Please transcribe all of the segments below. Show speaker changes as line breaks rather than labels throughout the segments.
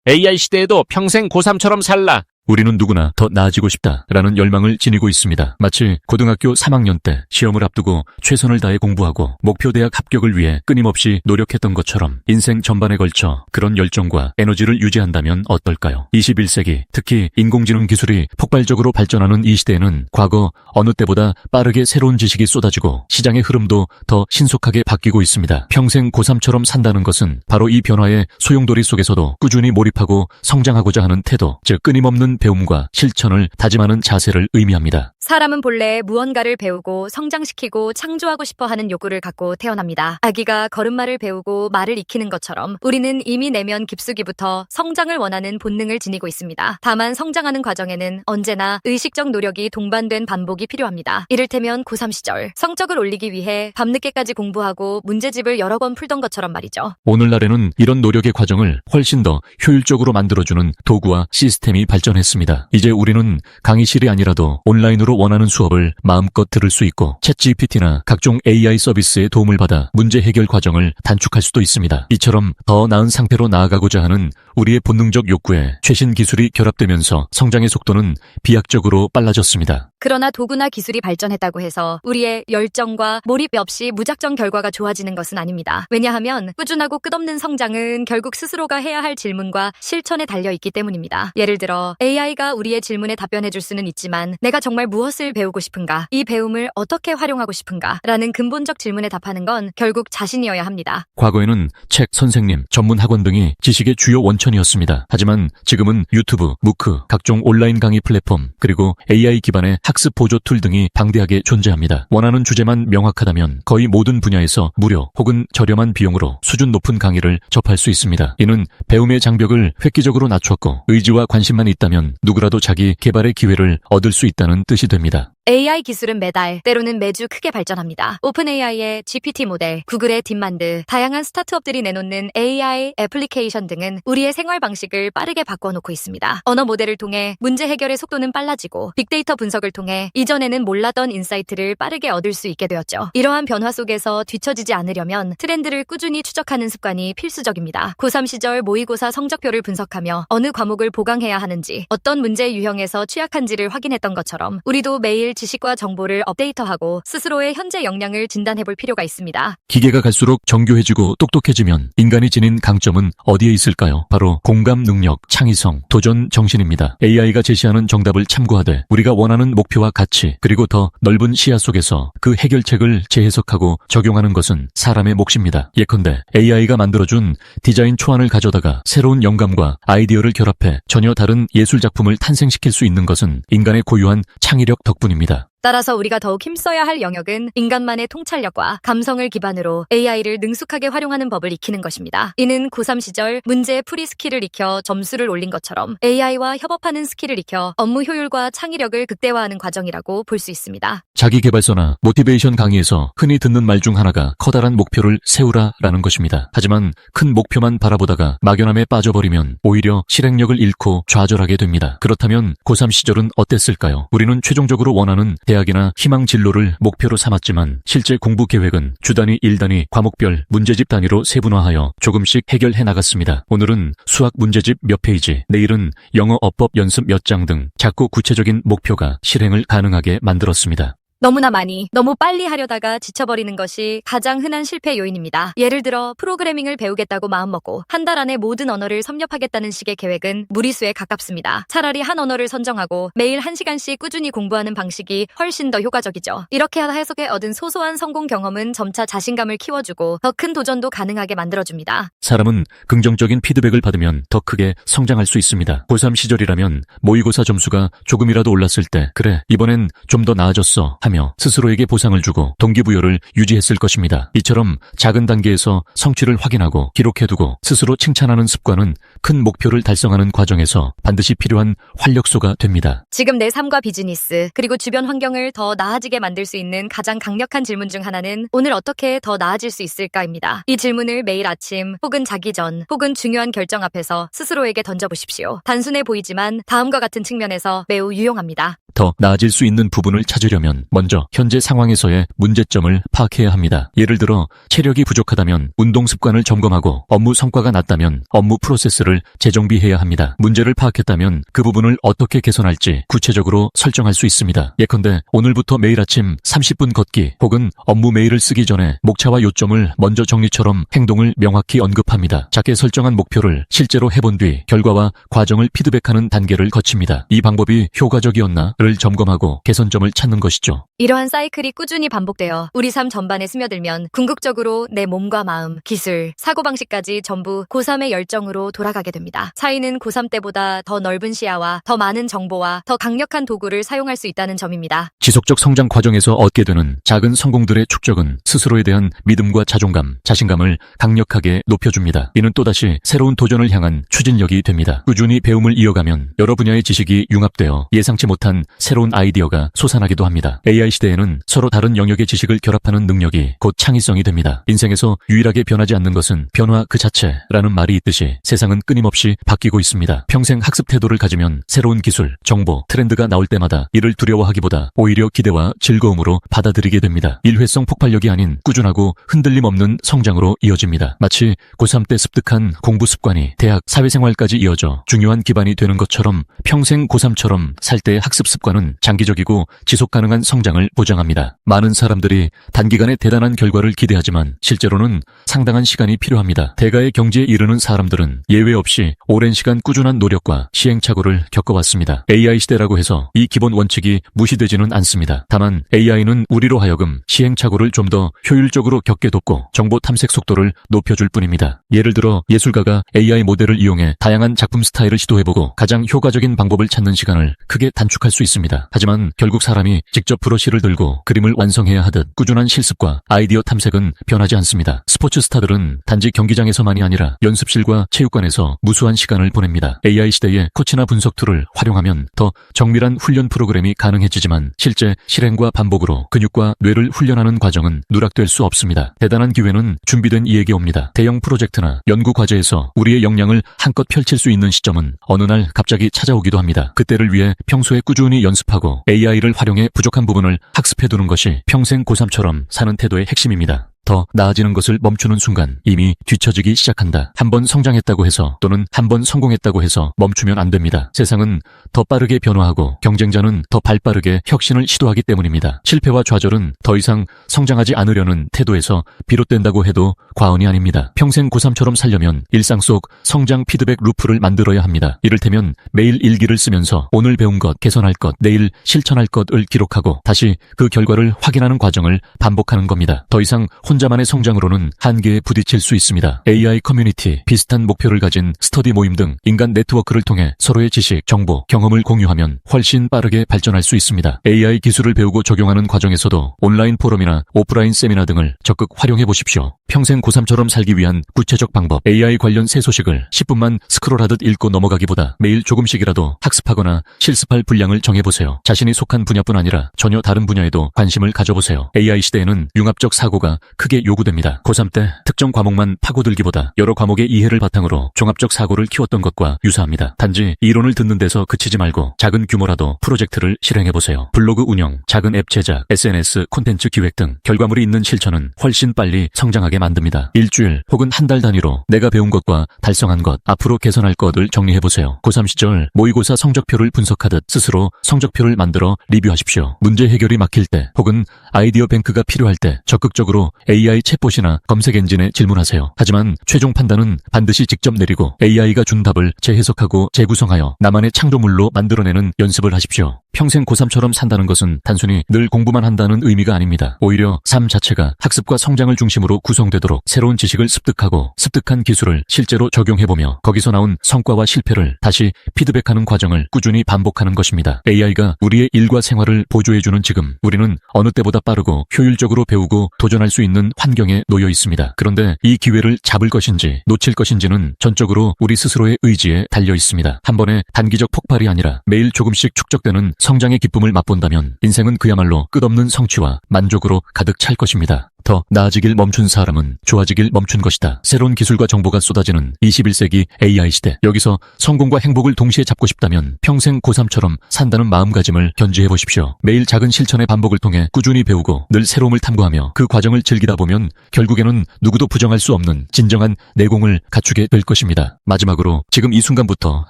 AI 시대에도 평생 고3처럼 살라.
우리는 누구나 더 나아지고 싶다라는 열망을 지니고 있습니다. 마치 고등학교 3학년 때 시험을 앞두고 최선을 다해 공부하고 목표 대학 합격을 위해 끊임없이 노력했던 것처럼 인생 전반에 걸쳐 그런 열정과 에너지를 유지한다면 어떨까요? 21세기, 특히 인공지능 기술이 폭발적으로 발전하는 이 시대에는 과거 어느 때보다 빠르게 새로운 지식이 쏟아지고 시장의 흐름도 더 신속하게 바뀌고 있습니다. 평생 고3처럼 산다는 것은 바로 이 변화의 소용돌이 속에서도 꾸준히 몰입하고 성장하고자 하는 태도, 즉 끊임없는 배움과 실천을 다짐하는 자세를 의미합니다.
사람은 본래 무언가를 배우고 성장시키고 창조하고 싶어하는 욕구를 갖고 태어납니다. 아기가 걸음마를 배우고 말을 익히는 것처럼 우리는 이미 내면 깊숙이부터 성장을 원하는 본능을 지니고 있습니다. 다만 성장하는 과정에는 언제나 의식적 노력이 동반된 반복이 필요합니다. 이를테면 고3 시절 성적을 올리기 위해 밤늦게까지 공부하고 문제집을 여러 번 풀던 것처럼 말이죠.
오늘날에는 이런 노력의 과정을 훨씬 더 효율적으로 만들어주는 도구와 시스템이 발전했습니다. 이제 우리는 강의실이 아니라도 온라인으로 원하는 수업을 마음껏 들을 수 있고 챗GPT나 각종 AI 서비스의 도움을 받아 문제 해결 과정을 단축할 수도 있습니다. 이처럼 더 나은 상태로 나아가고자 하는 우리의 본능적 욕구에 최신 기술이 결합되면서 성장의 속도는 비약적으로 빨라졌습니다.
그러나 도구나 기술이 발전했다고 해서 우리의 열정과 몰입 없이 무작정 결과가 좋아지는 것은 아닙니다. 왜냐하면 꾸준하고 끝없는 성장은 결국 스스로가 해야 할 질문과 실천에 달려있기 때문입니다. 예를 들어 AI가 우리의 질문에 답변해줄 수는 있지만 내가 정말 무엇을 배우고 싶은가? 이 배움을 어떻게 활용하고 싶은가? 라는 근본적 질문에 답하는 건 결국 자신이어야 합니다.
과거에는 책, 선생님, 전문 학원 등이 지식의 주요 원천이었습니다. 하지만 지금은 유튜브, 무크, 각종 온라인 강의 플랫폼, 그리고 AI 기반의 학습 보조 툴 등이 방대하게 존재합니다. 원하는 주제만 명확하다면 거의 모든 분야에서 무료 혹은 저렴한 비용으로 수준 높은 강의를 접할 수 있습니다. 이는 배움의 장벽을 획기적으로 낮췄고 의지와 관심만 있다면 누구라도 자기 개발의 기회를 얻을 수 있다는 뜻이 됩니다.
AI 기술은 매달, 때로는 매주 크게 발전합니다. 오픈AI의 GPT 모델, 구글의 딥만드, 다양한 스타트업들이 내놓는 AI 애플리케이션 등은 우리의 생활 방식을 빠르게 바꿔놓고 있습니다. 언어 모델을 통해 문제 해결의 속도는 빨라지고 빅데이터 분석을 통해 이전에는 몰랐던 인사이트를 빠르게 얻을 수 있게 되었죠. 이러한 변화 속에서 뒤처지지 않으려면 트렌드를 꾸준히 추적하는 습관이 필수적입니다. 고3 시절 모의고사 성적표를 분석하며 어느 과목을 보강해야 하는지, 어떤 문제 유형에서 취약한지를 확인했던 것처럼 우리도 매일 지식과 정보를 업데이터하고 스스로의 현재 역량을 진단해볼 필요가 있습니다.
기계가 갈수록 정교해지고 똑똑해지면 인간이 지닌 강점은 어디에 있을까요? 바로 공감 능력, 창의성, 도전 정신입니다. AI가 제시하는 정답을 참고하되 우리가 원하는 목표와 가치, 그리고 더 넓은 시야 속에서 그 해결책을 재해석하고 적용하는 것은 사람의 몫입니다. 예컨대 AI가 만들어준 디자인 초안을 가져다가 새로운 영감과 아이디어를 결합해 전혀 다른 예술작품을 탄생시킬 수 있는 것은 인간의 고유한 창의력 덕분입니다.
따라서 우리가 더욱 힘써야 할 영역은 인간만의 통찰력과 감성을 기반으로 AI를 능숙하게 활용하는 법을 익히는 것입니다. 이는 고3 시절 문제 풀이 스킬을 익혀 점수를 올린 것처럼 AI와 협업하는 스킬을 익혀 업무 효율과 창의력을 극대화하는 과정이라고 볼 수 있습니다.
자기계발서나 모티베이션 강의에서 흔히 듣는 말 중 하나가 커다란 목표를 세우라라는 것입니다. 하지만 큰 목표만 바라보다가 막연함에 빠져버리면 오히려 실행력을 잃고 좌절하게 됩니다. 그렇다면 고3 시절은 어땠을까요? 우리는 최종적으로 원하는 대학이나 희망 진로를 목표로 삼았지만 실제 공부 계획은 주 단위, 일 단위, 과목별, 문제집 단위로 세분화하여 조금씩 해결해 나갔습니다. 오늘은 수학 문제집 몇 페이지, 내일은 영어 어법 연습 몇 장 등 작고 구체적인 목표가 실행을 가능하게 만들었습니다.
너무나 많이, 너무 빨리 하려다가 지쳐버리는 것이 가장 흔한 실패 요인입니다. 예를 들어 프로그래밍을 배우겠다고 마음먹고 한 달 안에 모든 언어를 섭렵하겠다는 식의 계획은 무리수에 가깝습니다. 차라리 한 언어를 선정하고 매일 1시간씩 꾸준히 공부하는 방식이 훨씬 더 효과적이죠. 이렇게 해석에 얻은 소소한 성공 경험은 점차 자신감을 키워주고 더 큰 도전도 가능하게 만들어줍니다.
사람은 긍정적인 피드백을 받으면 더 크게 성장할 수 있습니다. 고3 시절이라면 모의고사 점수가 조금이라도 올랐을 때 그래, 이번엔 좀 더 나아졌어 하며 스스로에게 보상을 주고 동기부여를 유지했을 것입니다. 이처럼 작은 단계에서 성취를 확인하고 기록해두고 스스로 칭찬하는 습관은 큰 목표를 달성하는 과정에서 반드시 필요한 활력소가 됩니다.
지금 내 삶과 비즈니스, 그리고 주변 환경을 더 나아지게 만들 수 있는 가장 강력한 질문 중 하나는 오늘 어떻게 더 나아질 수 있을까입니다. 이 질문을 매일 아침 혹은 자기 전 혹은 중요한 결정 앞에서 스스로에게 던져보십시오. 단순해 보이지만 다음과 같은 측면에서 매우 유용합니다.
더 나아질 수 있는 부분을 찾으려면 먼저 현재 상황에서의 문제점을 파악해야 합니다. 예를 들어 체력이 부족하다면 운동 습관을 점검하고 업무 성과가 낮다면 업무 프로세스를 과정을 재정비해야 합니다. 문제를 파악했다면 그 부분을 어떻게 개선할지 구체적으로 설정할 수 있습니다. 예컨대 오늘부터 매일 아침 30분 걷기 혹은 업무 메일을 쓰기 전에 목차와 요점을 먼저 정리처럼 행동을 명확히 언급합니다. 작게 설정한 목표를 실제로 해본 뒤 결과와 과정을 피드백하는 단계를 거칩니다. 이 방법이 효과적이었나를 점검하고 개선점을 찾는 것이죠.
이러한 사이클이 꾸준히 반복되어 우리 삶 전반에 스며들면 궁극적으로 내 몸과 마음, 기술, 사고방식까지 전부 고3의 열정으로 돌아가게 됩니다. 차이는 고3 때보다 더 넓은 시야와 더 많은 정보와 더 강력한 도구를 사용할 수 있다는 점입니다.
지속적 성장 과정에서 얻게 되는 작은 성공들의 축적은 스스로에 대한 믿음과 자존감, 자신감을 강력하게 높여줍니다. 이는 또다시 새로운 도전을 향한 추진력이 됩니다. 꾸준히 배움을 이어가면 여러 분야의 지식이 융합되어 예상치 못한 새로운 아이디어가 솟아나기도 합니다. AI 시대에는 서로 다른 영역의 지식을 결합하는 능력이 곧 창의성이 됩니다. 인생에서 유일하게 변하지 않는 것은 변화 그 자체라는 말이 있듯이 세상은 끊임없이 바뀌고 있습니다. 평생 학습 태도를 가지면 새로운 기술, 정보, 트렌드가 나올 때마다 이를 두려워하기보다 오히려 기대와 즐거움으로 받아들이게 됩니다. 일회성 폭발력이 아닌 꾸준하고 흔들림 없는 성장으로 이어집니다. 마치 고3 때 습득한 공부 습관이 대학, 사회생활까지 이어져 중요한 기반이 되는 것처럼 평생 고3처럼 살 때의 학습 습관은 장기적이고 지속 가능한 성장을 보장합니다. 많은 사람들이 단기간에 대단한 결과를 기대하지만 실제로는 상당한 시간이 필요합니다. 대가의 경지에 이르는 사람들은 예외 없이 오랜 시간 꾸준한 노력과 시행착오를 겪어왔습니다. AI 시대라고 해서 이 기본 원칙이 무시되지는 않습니다. 다만 AI는 우리로 하여금 시행착오를 좀 더 효율적으로 겪게 돕고 정보 탐색 속도를 높여줄 뿐입니다. 예를 들어 예술가가 AI 모델을 이용해 다양한 작품 스타일을 시도해보고 가장 효과적인 방법을 찾는 시간을 크게 단축할 수 있습니다. 하지만 결국 사람이 직접 브러쉬를 들고 그림을 완성해야 하듯 꾸준한 실습과 아이디어 탐색은 변하지 않습니다. 스포츠 스타들은 단지 경기장에서만이 아니라 연습실과 체육관에서 무수한 시간을 보냅니다. AI 시대의 코치나 분석 툴을 활용하면 더 정밀한 훈련 프로그램이 가능해지지만 실제 실행과 반복으로 근육과 뇌를 훈련하는 과정은 누락될 수 없습니다. 대단한 기회는 준비된 이에게 옵니다. 대형 프로젝트나 연구 과제에서 우리의 역량을 한껏 펼칠 수 있는 시점은 어느 날 갑자기 찾아오기도 합니다. 그때를 위해 평소에 꾸준히 연습하고 AI를 활용해 부족한 부분을 학습해두는 것이 평생 고3처럼 사는 태도의 핵심입니다. 더 나아지는 것을 멈추는 순간 이미 뒤처지기 시작한다. 한번 성장했다고 해서 또는 한번 성공했다고 해서 멈추면 안 됩니다. 세상은 더 빠르게 변화하고 경쟁자는 더 발빠르게 혁신을 시도하기 때문입니다. 실패와 좌절은 더 이상 성장하지 않으려는 태도에서 비롯된다고 해도 과언이 아닙니다. 평생 고3처럼 살려면 일상 속 성장 피드백 루프를 만들어야 합니다. 이를테면 매일 일기를 쓰면서 오늘 배운 것, 개선할 것, 내일 실천할 것을 기록하고 다시 그 결과를 확인하는 과정을 반복하는 겁니다. 더 이상 혼자만의 성장으로는 한계에 부딪힐 수 있습니다. AI 커뮤니티, 비슷한 목표를 가진 스터디 모임 등 인간 네트워크를 통해 서로의 지식, 정보, 경험을 공유하면 훨씬 빠르게 발전할 수 있습니다. AI 기술을 배우고 적용하는 과정에서도 온라인 포럼이나 오프라인 세미나 등을 적극 활용해 보십시오. 평생 고3처럼 살기 위한 구체적 방법, AI 관련 새 소식을 10분만 스크롤하듯 읽고 넘어가기보다 매일 조금씩이라도 학습하거나 실습할 분량을 정해보세요. 자신이 속한 분야뿐 아니라 전혀 다른 분야에도 관심을 가져보세요. AI 시대에는 융합적 사고가 크게 요구됩니다. 고3 때 특정 과목만 파고들기보다 여러 과목의 이해를 바탕으로 종합적 사고를 키웠던 것과 유사합니다. 단지 이론을 듣는 데서 그치지 말고 작은 규모라도 프로젝트를 실행해보세요. 블로그 운영, 작은 앱 제작, SNS 콘텐츠 기획 등 결과물이 있는 실천은 훨씬 빨리 성장하게 만듭니다. 일주일 혹은 한 달 단위로 내가 배운 것과 달성한 것, 앞으로 개선할 것을 정리해보세요. 고3 시절 모의고사 성적표를 분석하듯 스스로 성적표를 만들어 리뷰하십시오. 문제 해결이 막힐 때 혹은 아이디어 뱅크가 필요할 때 적극적으로 AI 챗봇이나 검색 엔진에 질문하세요. 하지만 최종 판단은 반드시 직접 내리고 AI가 준 답을 재해석하고 재구성하여 나만의 창조물로 만들어내는 연습을 하십시오. 평생 고3처럼 산다는 것은 단순히 늘 공부만 한다는 의미가 아닙니다. 오히려 삶 자체가 학습과 성장을 중심으로 구성되도록 새로운 지식을 습득하고 습득한 기술을 실제로 적용해보며 거기서 나온 성과와 실패를 다시 피드백하는 과정을 꾸준히 반복하는 것입니다. AI가 우리의 일과 생활을 보조해주는 지금 우리는 어느 때보다 빠르고 효율적으로 배우고 도전할 수 있는 환경에 놓여 있습니다. 그런데 이 기회를 잡을 것인지 놓칠 것인지는 전적으로 우리 스스로의 의지에 달려 있습니다. 한 번의 단기적 폭발이 아니라 매일 조금씩 축적되는 성장의 기쁨을 맛본다면 인생은 그야말로 끝없는 성취와 만족으로 가득 찰 것입니다. 더 나아지길 멈춘 사람은 좋아지길 멈춘 것이다. 새로운 기술과 정보가 쏟아지는 21세기 AI 시대. 여기서 성공과 행복을 동시에 잡고 싶다면 평생 고3처럼 산다는 마음가짐을 견지해 보십시오. 매일 작은 실천의 반복을 통해 꾸준히 배우고 늘 새로움을 탐구하며 그 과정을 즐기다 즐기다 보면 결국에는 누구도 부정할 수 없는 진정한 내공을 갖추게 될 것입니다. 마지막으로 지금 이 순간부터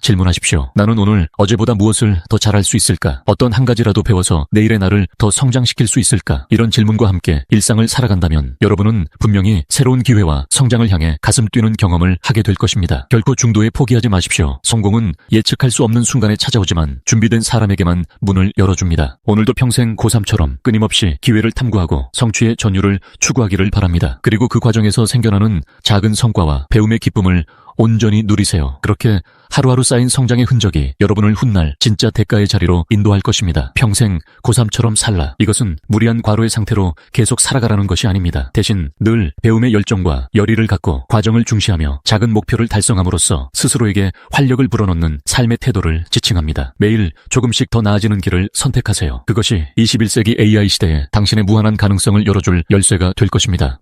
질문하십시오. 나는 오늘 어제보다 무엇을 더 잘할 수 있을까? 어떤 한 가지라도 배워서 내일의 나를 더 성장시킬 수 있을까? 이런 질문과 함께 일상을 살아간다면 여러분은 분명히 새로운 기회와 성장을 향해 가슴 뛰는 경험을 하게 될 것입니다. 결코 중도에 포기하지 마십시오. 성공은 예측할 수 없는 순간에 찾아오지만 준비된 사람에게만 문을 열어줍니다. 오늘도 평생 고3처럼 끊임없이 기회를 탐구하고 성취의 전율을 추구하기를 바랍니다. 그리고 그 과정에서 생겨나는 작은 성과와 배움의 기쁨을 온전히 누리세요. 그렇게 하루하루 쌓인 성장의 흔적이 여러분을 훗날 진짜 대가의 자리로 인도할 것입니다. 평생 고3처럼 살라. 이것은 무리한 과로의 상태로 계속 살아가라는 것이 아닙니다. 대신 늘 배움의 열정과 열의를 갖고 과정을 중시하며 작은 목표를 달성함으로써 스스로에게 활력을 불어넣는 삶의 태도를 지칭합니다. 매일 조금씩 더 나아지는 길을 선택하세요. 그것이 21세기 AI 시대에 당신의 무한한 가능성을 열어줄 열쇠가 될 것입니다.